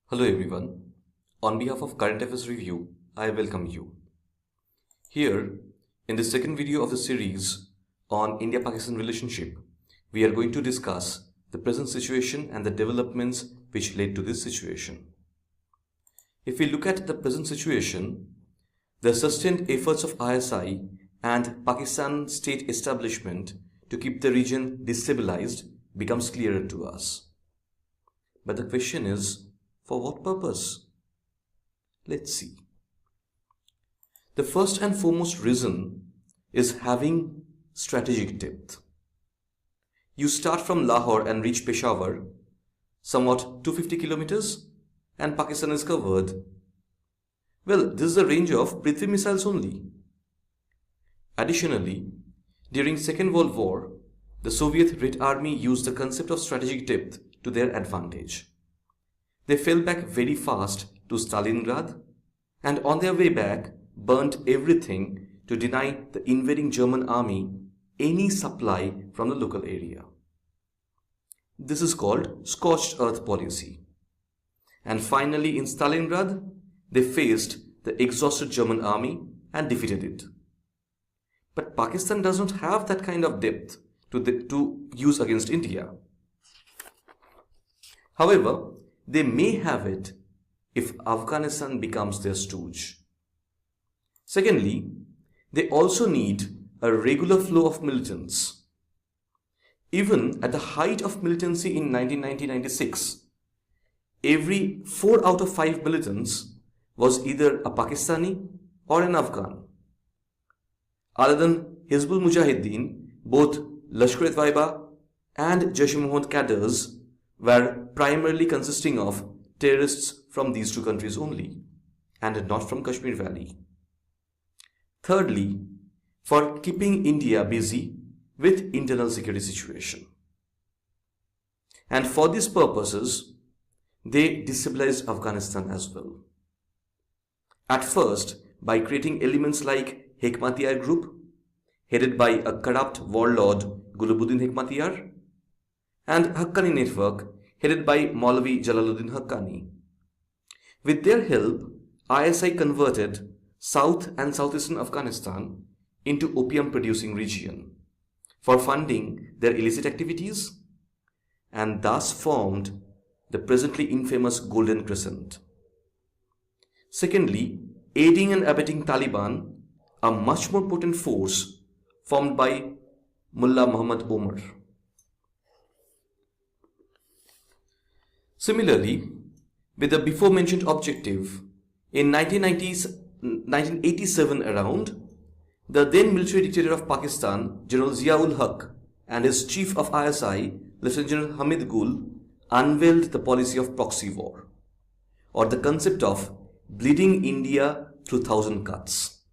Hello everyone. On behalf of Current Affairs Review, I welcome you. Here, in the second video of the series on India-Pakistan relationship, we are going to discuss the present situation and the developments which led to this situation. If we look at the present situation, the sustained efforts of ISI and Pakistan state establishment to keep the region destabilized becomes clearer to us. But the question is, for what purpose? Let's see. The first and foremost reason is having strategic depth. You start from Lahore and reach Peshawar, somewhat 250 kilometers, and Pakistan is covered. Well, this is the range of Prithvi missiles only. Additionally, during Second World War, the Soviet Red Army used the concept of strategic depth to their advantage. They fell back very fast to Stalingrad and on their way back burnt everything to deny the invading German army any supply from the local area. This is called scorched earth policy. And finally in Stalingrad, they faced the exhausted German army and defeated it. But Pakistan does not have that kind of depth to use against India. However, they may have it if Afghanistan becomes their stooge. Secondly, they also need a regular flow of militants. Even at the height of militancy in 1990-96, every 4 out of 5 militants was either a Pakistani or an Afghan. Other than Hizbul Mujahideen, both Lashkar-e-Taiba and Jaish-e-Mohammed cadres were primarily consisting of terrorists from these two countries only, and not from Kashmir Valley. Thirdly, for keeping India busy with internal security situation. And for these purposes, they destabilized Afghanistan as well. At first, by creating elements like Hekmatyar group, headed by a corrupt warlord Gulubuddin Hekmatyar, and Haqqani network, headed by Maulavi Jalaluddin Haqqani. With their help, ISI converted South and Southeastern Afghanistan into opium-producing region for funding their illicit activities and thus formed the presently infamous Golden Crescent. Secondly, aiding and abetting Taliban, a much more potent force formed by Mullah Muhammad Omar. Similarly, with the before mentioned objective, in 1987 around, the then military dictator of Pakistan, General Zia-ul Haq, and his chief of ISI, Lieutenant General Hamid Gul, unveiled the policy of Proxy War, or the concept of bleeding India through 1,000 cuts.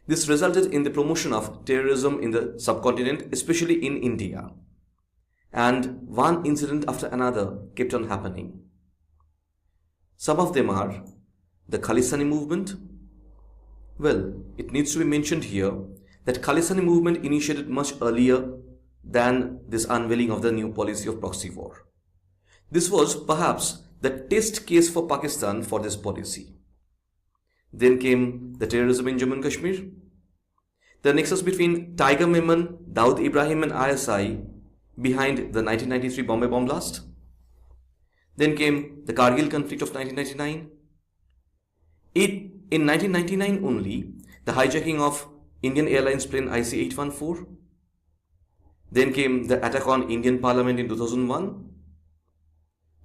This resulted in the promotion of terrorism in the subcontinent, especially in India. And one incident after another kept on happening. Some of them are the Khalisani movement. Well, it needs to be mentioned here that Khalisani movement initiated much earlier than this unveiling of the new policy of Proxy War. This was perhaps the test case for Pakistan for this policy. Then came the terrorism in Jammu and Kashmir, the nexus between Tiger Memon, Dawood Ibrahim and ISI behind the 1993 Bombay bomb blast. Then came the Kargil conflict of 1999. In 1999 only, the hijacking of Indian Airlines plane IC-814. Then came the attack on Indian Parliament in 2001.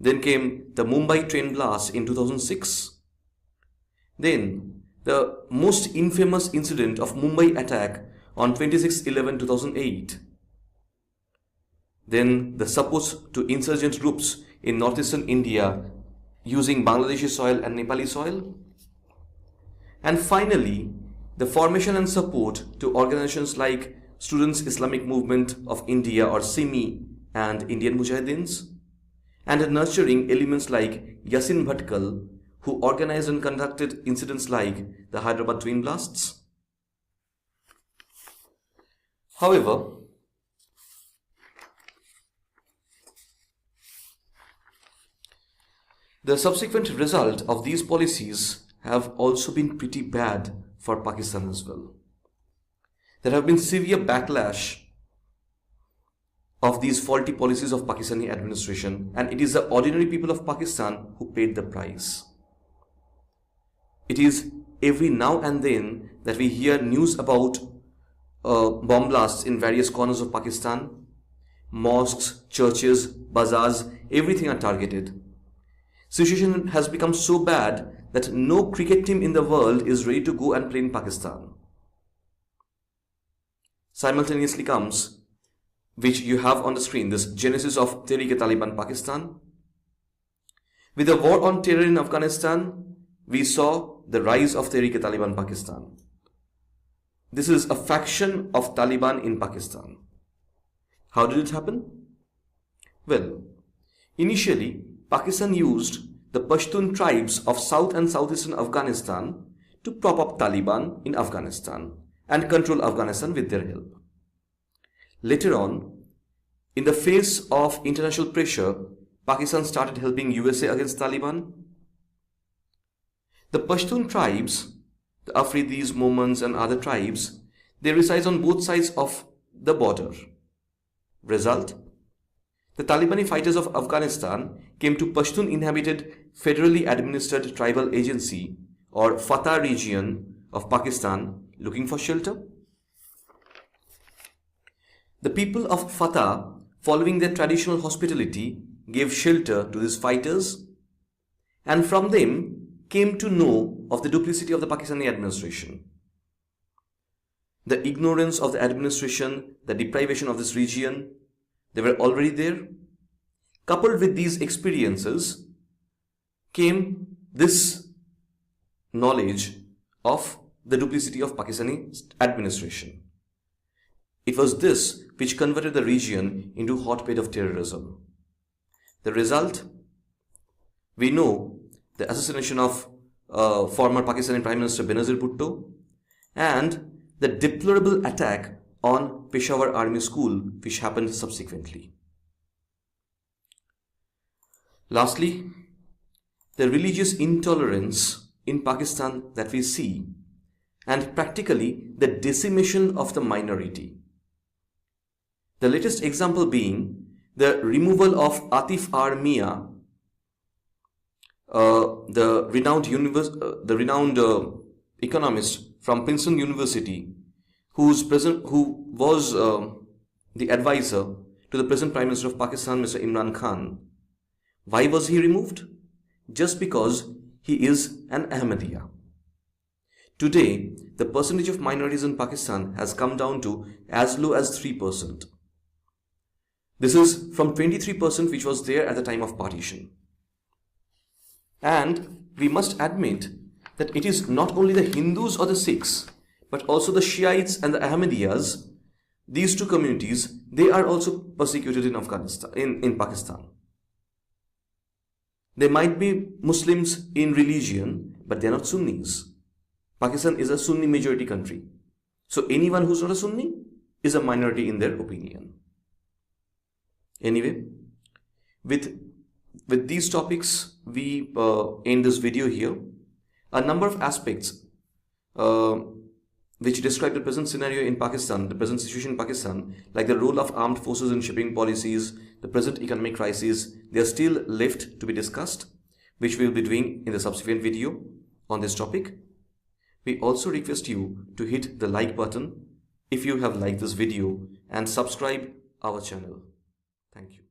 Then came the Mumbai train blast in 2006. Then the most infamous incident of Mumbai attack on 26/11/2008. Then the support to insurgent groups in northeastern India using Bangladeshi soil and Nepali soil. And finally, the formation and support to organizations like Students Islamic Movement of India or SIMI and Indian Mujahideens, and nurturing elements like Yasin Bhatkal, who organized and conducted incidents like the Hyderabad twin blasts. However, The subsequent result of these policies have also been pretty bad for Pakistan as well. There have been severe backlash of these faulty policies of Pakistani administration, and it is the ordinary people of Pakistan who paid the price. It is every now and then that we hear news about bomb blasts in various corners of Pakistan. Mosques, churches, bazaars, everything are targeted. Situation has become so bad that no cricket team in the world is ready to go and play in Pakistan. Simultaneously comes, which you have on the screen, this genesis of Tehreek-e-Taliban Pakistan. With the war on terror in Afghanistan, we saw the rise of Tehreek-e-Taliban Pakistan. This is a faction of Taliban in Pakistan. How did it happen? Well, initially, Pakistan used the Pashtun tribes of South and Southeastern Afghanistan to prop up Taliban in Afghanistan and control Afghanistan with their help. Later on, in the face of international pressure, Pakistan started helping USA against Taliban. The Pashtun tribes, the Afridis, Momans and other tribes, they reside on both sides of the border. Result? The Talibani fighters of Afghanistan came to Pashtun inhabited federally administered tribal agency or Fatah region of Pakistan looking for shelter. The people of Fatah, following their traditional hospitality, gave shelter to these fighters, and from them came to know of the duplicity of the Pakistani administration. The ignorance of the administration, the deprivation of this region, they were already there. Coupled with these experiences came this knowledge of the duplicity of Pakistani administration. It was this which converted the region into a hotbed of terrorism. The result? We know the assassination of former Pakistani Prime Minister Benazir Bhutto and the deplorable attack on Peshawar Army School which happened subsequently. Lastly, the religious intolerance in Pakistan that we see, and practically the decimation of the minority. The latest example being the removal of Atif R. Mia, the renowned economist from Princeton University, who was the advisor to the present Prime Minister of Pakistan, Mr. Imran Khan. Why was he removed? Just because he is an Ahmadiyya. Today, the percentage of minorities in Pakistan has come down to as low as 3%. This is from 23% which was there at the time of partition. And we must admit that it is not only the Hindus or the Sikhs, but also the Shiites and the Ahmadiyyas, these two communities, they are also persecuted in Afghanistan, in Pakistan. They might be Muslims in religion, but they are not Sunnis. Pakistan is a Sunni majority country. So anyone who's not a Sunni is a minority in their opinion. Anyway, with these topics, we end this video here. A number of aspects which describe the present scenario in Pakistan, the present situation in Pakistan, like the role of armed forces in shipping policies, the present economic crisis, they are still left to be discussed, which we will be doing in the subsequent video on this topic. We also request you to hit the like button if you have liked this video and subscribe our channel. Thank you.